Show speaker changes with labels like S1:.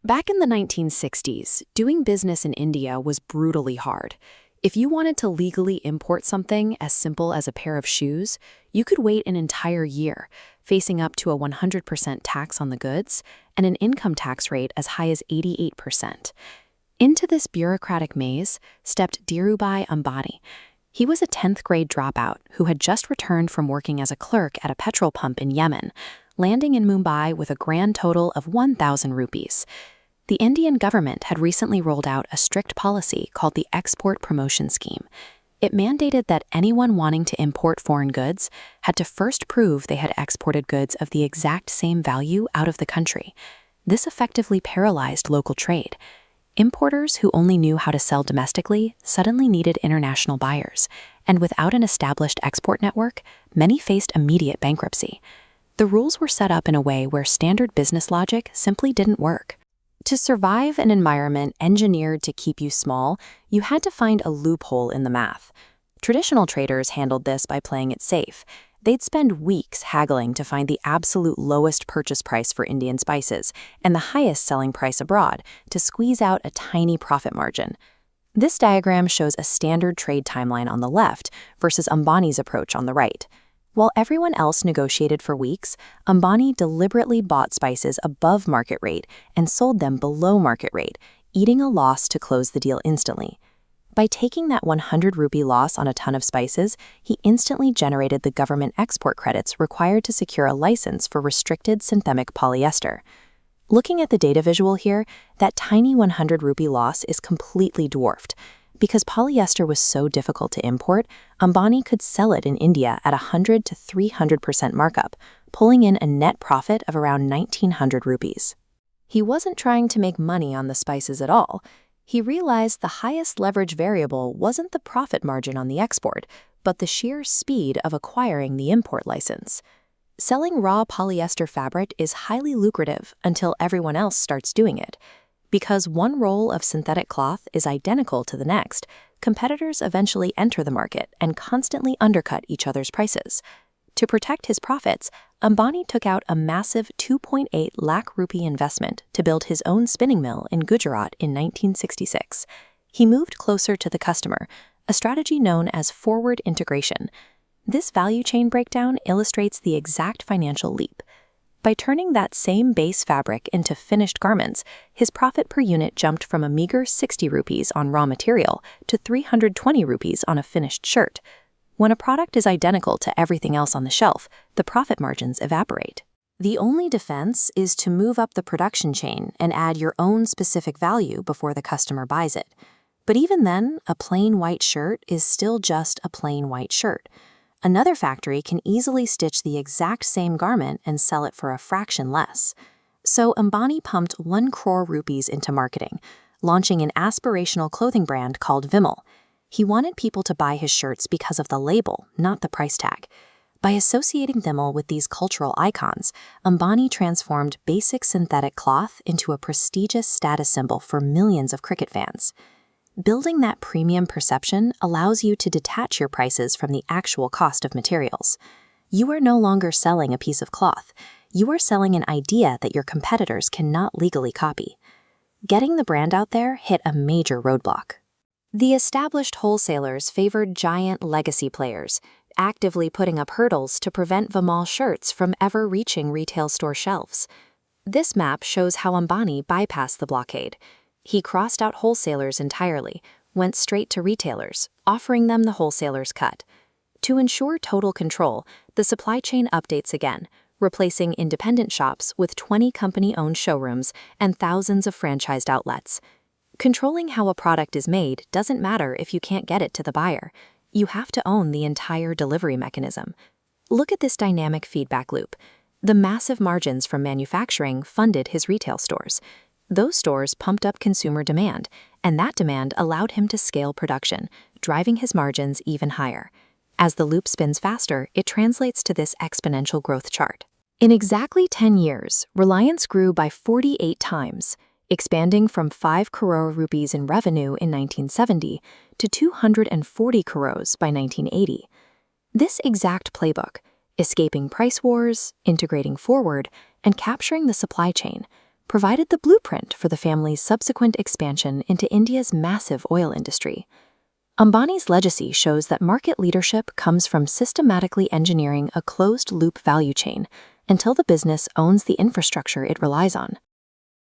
S1: Back in the 1960s, doing business in India was brutally hard. If you wanted to legally import something as simple as a pair of shoes, you could wait an entire year, facing up to a 100% tax on the goods and an income tax rate as high as 88%. Into this bureaucratic maze stepped Dhirubhai Ambani. He was a 10th grade dropout who had just returned from working as a clerk at a petrol pump in Yemen, landing in Mumbai with a grand total of 1,000 rupees. The Indian government had recently rolled out a strict policy called the Export Promotion Scheme. It mandated that anyone wanting to import foreign goods had to first prove they had exported goods of the exact same value out of the country. This effectively paralyzed local trade. Importers who only knew how to sell domestically suddenly needed international buyers, and without an established export network, many faced immediate bankruptcy. The rules were set up in a way where standard business logic simply didn't work. To survive an environment engineered to keep you small, you had to find a loophole in the math. Traditional traders handled this by playing it safe. They'd spend weeks haggling to find the absolute lowest purchase price for Indian spices and the highest selling price abroad to squeeze out a tiny profit margin. This diagram shows a standard trade timeline on the left versus Ambani's approach on the right. While everyone else negotiated for weeks, Ambani deliberately bought spices above market rate and sold them below market rate, eating a loss to close the deal instantly. By taking that 100 rupee loss on a ton of spices, he instantly generated the government export credits required to secure a license for restricted synthetic polyester. Looking at the data visual here, that tiny 100 rupee loss is completely dwarfed. Because polyester was so difficult to import, Ambani could sell it in India at 100 to 300% markup, pulling in a net profit of around 1,900 rupees. He wasn't trying to make money on the spices at all. He realized the highest leverage variable wasn't the profit margin on the export, but the sheer speed of acquiring the import license. Selling raw polyester fabric is highly lucrative until everyone else starts doing it. Because one roll of synthetic cloth is identical to the next, competitors eventually enter the market and constantly undercut each other's prices. To protect his profits, Ambani took out a massive 2.8 lakh rupee investment to build his own spinning mill in Gujarat in 1966. He moved closer to the customer, a strategy known as forward integration. This value chain breakdown illustrates the exact financial leap. By turning that same base fabric into finished garments, his profit per unit jumped from a meager 60 rupees on raw material to 320 rupees on a finished shirt. When a product is identical to everything else on the shelf, the profit margins evaporate. The only defense is to move up the production chain and add your own specific value before the customer buys it. But even then, a plain white shirt is still just a plain white shirt. Another factory can easily stitch the exact same garment and sell it for a fraction less. So Ambani pumped 1 crore rupees into marketing, launching an aspirational clothing brand called Vimal. He wanted people to buy his shirts because of the label, not the price tag. By associating Vimal with these cultural icons, Ambani transformed basic synthetic cloth into a prestigious status symbol for millions of cricket fans. Building that premium perception allows you to detach your prices from the actual cost of materials. You are no longer selling a piece of cloth. You are selling an idea that your competitors cannot legally copy. Getting the brand out there hit a major roadblock. The established wholesalers favored giant legacy players, actively putting up hurdles to prevent Vimal shirts from ever reaching retail store shelves. This map shows how Ambani bypassed the blockade. He crossed out wholesalers entirely, went straight to retailers, offering them the wholesaler's cut. To ensure total control, the supply chain updates again, replacing independent shops with 20 company-owned showrooms and thousands of franchised outlets. Controlling how a product is made doesn't matter if you can't get it to the buyer. You have to own the entire delivery mechanism. Look at this dynamic feedback loop. The massive margins from manufacturing funded his retail stores. Those stores pumped up consumer demand, and that demand allowed him to scale production, driving his margins even higher. As the loop spins faster, it translates to this exponential growth chart. In exactly 10 years, Reliance grew by 48 times, expanding from 5 crore rupees in revenue in 1970 to 240 crores by 1980. This exact playbook, escaping price wars, integrating forward, and capturing the supply chain, provided the blueprint for the family's subsequent expansion into India's massive oil industry. Ambani's legacy shows that market leadership comes from systematically engineering a closed-loop value chain until the business owns the infrastructure it relies on.